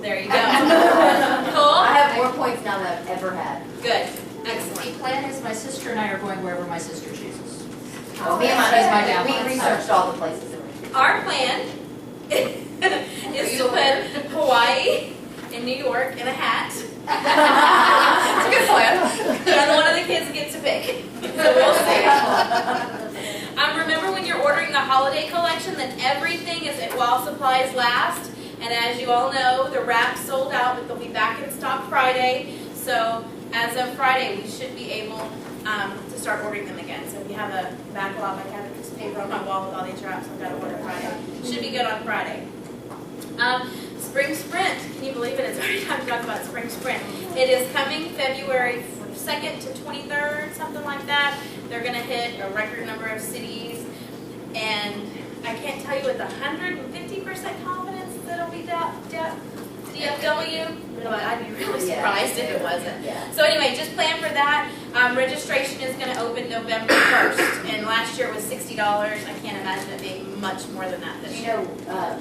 There you go. Cool? I have more points now than I've ever had. Good. The Excellent. plan is my sister and I are going wherever my sister chooses. Oh, me and my She's my husband, downline. we researched all the places. Our plan is to put Hawaii and New York in a hat. It's a good plan. And one of the kids gets to pick. So we'll see. Remember when you're ordering the holiday collection that everything is while supplies last. And as you all know, the wrap's sold out, but they'll be back in stock Friday. So as of Friday, we should be able to start ordering them again. So if you have a backlog, like I have a piece of paper on my wall with all these wraps, I've got to order Friday. Should be good on Friday. Spring Sprint. Can you believe it? It's already time to talk about Spring Sprint. It is coming February 2nd to 23rd, something like that. They're going to hit a record number of cities. And I can't tell you with 150% confidence that it'll be DFW. But I'd be really surprised if it wasn't. Yeah. So anyway, just plan for that. Registration is going to open November 1st. And last year it was $60. I can't imagine it being much more than that this Do you year. know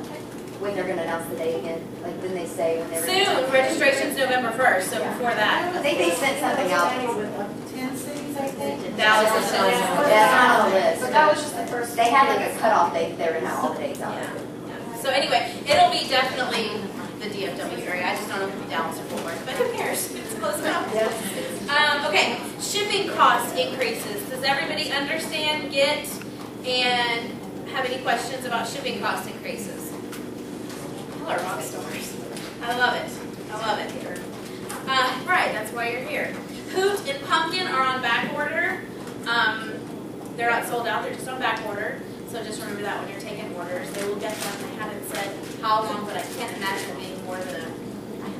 when they're gonna announce the date again? Like, didn't they say when they were? Soon, registration's November 1st, so Yeah. before that. I think they sent something out. 10 cities, I think. Dallas is still Yeah, it's not on the list. But that was just the first. They had like a cutoff date, they were now all the dates out there. So anyway, it'll be definitely the DFW area. I just don't know if it'll be Dallas or Fort Worth, but who cares? It's close enough. Okay, shipping cost increases. Does everybody understand, get, and have any questions about shipping cost increases? Y'all are rock stars. I love it. I love it here. Right, that's why you're here. Hoot and Pumpkin are on back order. They're not sold out, they're just on back order. So just remember that when you're taking orders. They will get them. They haven't said how long, but I can't imagine it being more than a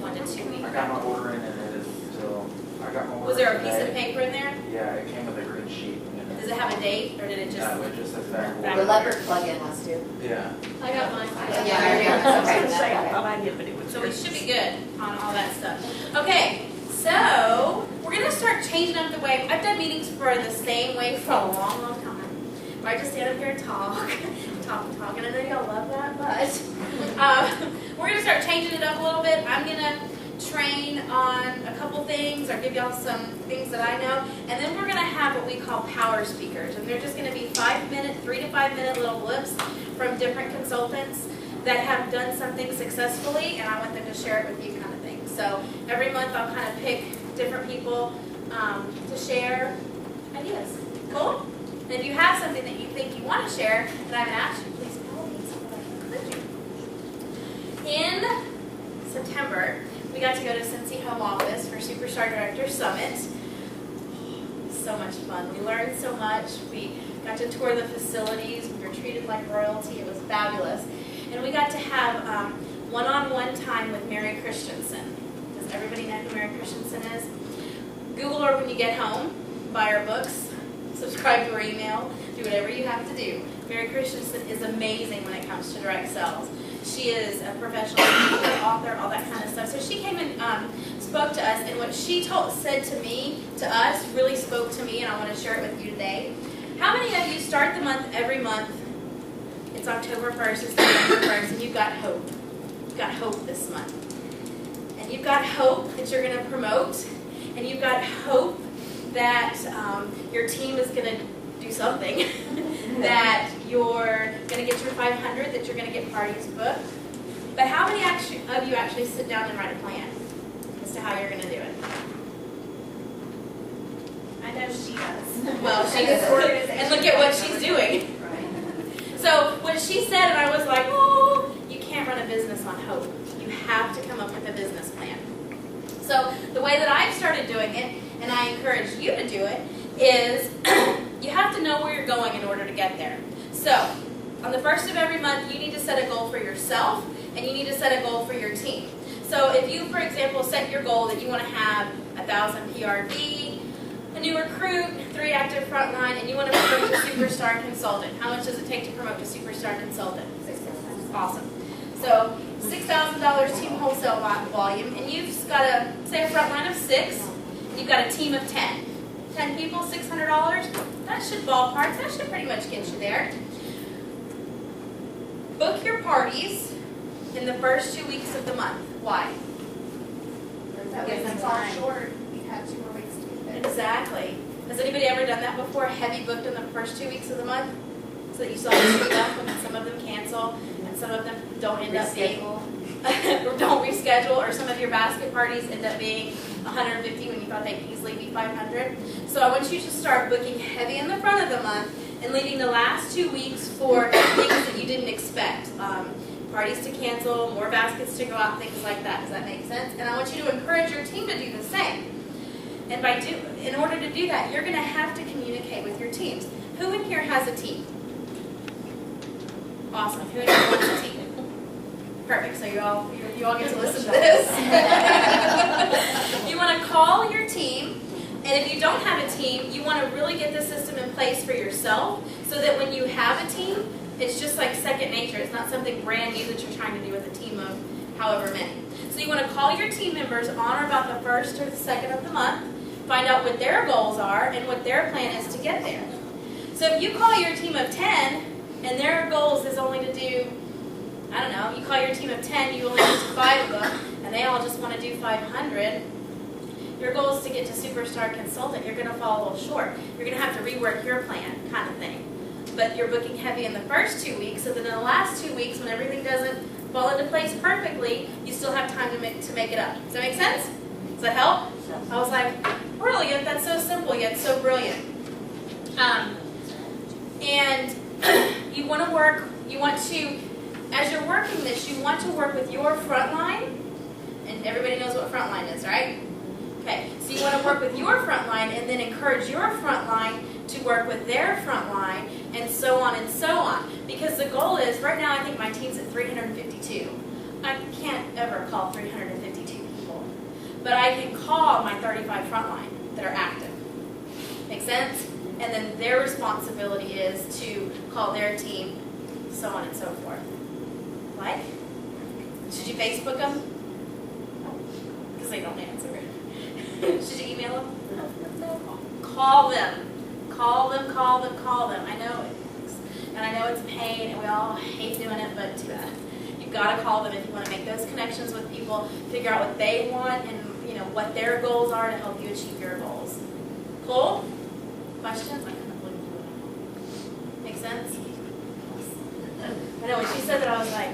1 to 2 week. I got my order in and it is still, I got my order Was there a piece of today. paper in there? Yeah, it came with a green sheet. Does it have a date, or did it just? No, it just says back Back The order. leopard plug-in was too. Yeah. I got mine. Yeah, there you go. Okay. So we should be good on all that stuff. Okay, so we're gonna start changing up the way. I've done meetings for the same way for a long, long time. Where I just stand up here and talk, talk, and I know y'all love that, but we're gonna start changing it up a little bit. I'm gonna train on a couple things or give y'all some things that I know, and then we're gonna have what we call power speakers, and they're just gonna be 3 to 5 minute little blips from different consultants that have done something successfully, and I want them to share it with you, kind of thing. So every month I'll kind of pick different people to share ideas. Cool? And if you have something that you think you want to share that I haven't asked you, please call me so that I can include you. In September, we got to go to Cincy Home Office for Superstar Director Summit. So much fun. We learned so much. We got to tour the facilities. We were treated like royalty. It was fabulous. And we got to have one-on-one time with Mary Christensen. Does everybody know who Mary Christensen is? Google her when you get home. Buy her books. Subscribe to her email. Do whatever you have to do. Mary Christensen is amazing when it comes to direct sales. She is a professional speaker, author, all that kind of stuff. So she came and spoke to us, and what she said to me, to us, really spoke to me, and I want to share it with you today. How many of you start the month every month? It's October 1st, it's November 1st, and you've got hope. You've got hope this month. And you've got hope that you're going to promote, and you've got hope that your team is going to do something, that you're going to get your 500, that you're going to get parties booked. But how many of you actually sit down and write a plan as to how you're going to do it? I know she does. Well, she does. And look at what she's doing. So what she said, and I was like, oh, you can't run a business on hope. You have to come up with a business plan. So the way that I've started doing it, and I encourage you to do it, is you have to know where you're going in order to get there. So on the 1st of every month, you need to set a goal for yourself, and you need to set a goal for your team. So if you, for example, set your goal that you want to have 1,000 PRV, a new recruit, 3 active frontline, and you want to promote to superstar consultant. How much does it take to promote to superstar consultant? $6,000. Awesome. So $6,000 team wholesale volume, and you've got a, say, a frontline of 6. You've got a team of 10. 10 people, $600. That should ballpark. That should pretty much get you there. Book your parties in the first 2 weeks of the month. Why? That way if you fall short, you have 2 more weeks to get there. Exactly. Has anybody ever done that before? Heavy booked in the first 2 weeks of the month? So that you saw them speed up and then some of them cancel and some of them don't end up being, or don't reschedule, or some of your basket parties end up being 150 when you thought they'd easily be 500. So I want you to start booking heavy in the front of the month and leaving the last 2 weeks for things that you didn't expect. Parties to cancel, more baskets to go out, things like that. Does that make sense? And I want you to encourage your team to do the same. And in order to do that, you're going to have to communicate with your teams. Who in here has a team? Awesome. Who in here wants a team? Perfect. So you all get to listen to this. You want to call your team, and if you don't have a team, you want to really get the system in place for yourself so that when you have a team, it's just like second nature. It's not something brand new that you're trying to do with a team of however many. So you want to call your team members on or about the 1st or the 2nd of the month, find out what their goals are and what their plan is to get there. So if you call your team of 10 and their goals is only to do, I don't know, you call your team of 10, you only get to 5 of them, and they all just want to do 500, your goal is to get to Superstar Consultant. You're going to fall a little short. You're going to have to rework your plan, kind of thing. But you're booking heavy in the first 2 weeks, so that in the last 2 weeks, when everything doesn't fall into place perfectly, you still have time to make it up. Does that make sense? Does that help? I was like, brilliant, that's so simple yet so brilliant. And you want to, as you're working this, you want to work with your front line, and everybody knows what front line is, right? Okay, so you want to work with your front line and then encourage your front line to work with their front line, and so on and so on. Because the goal is, right now I think my team's at 352. I can't ever call 352 people, but I can call my 35 front line that are active. Make sense? And then their responsibility is to call their team, so on and so forth. Like? Should you Facebook them? Because they don't answer. Should you email them? No. Call them. Call them, call them, call them. I know it, and I know it's a pain, and we all hate doing it, but too bad. You've got to call them if you want to make those connections with people, figure out what they want, and what their goals are to help you achieve your goals. Cool? Questions? I kind of blew through it. Make sense? I know when she said that, I was like,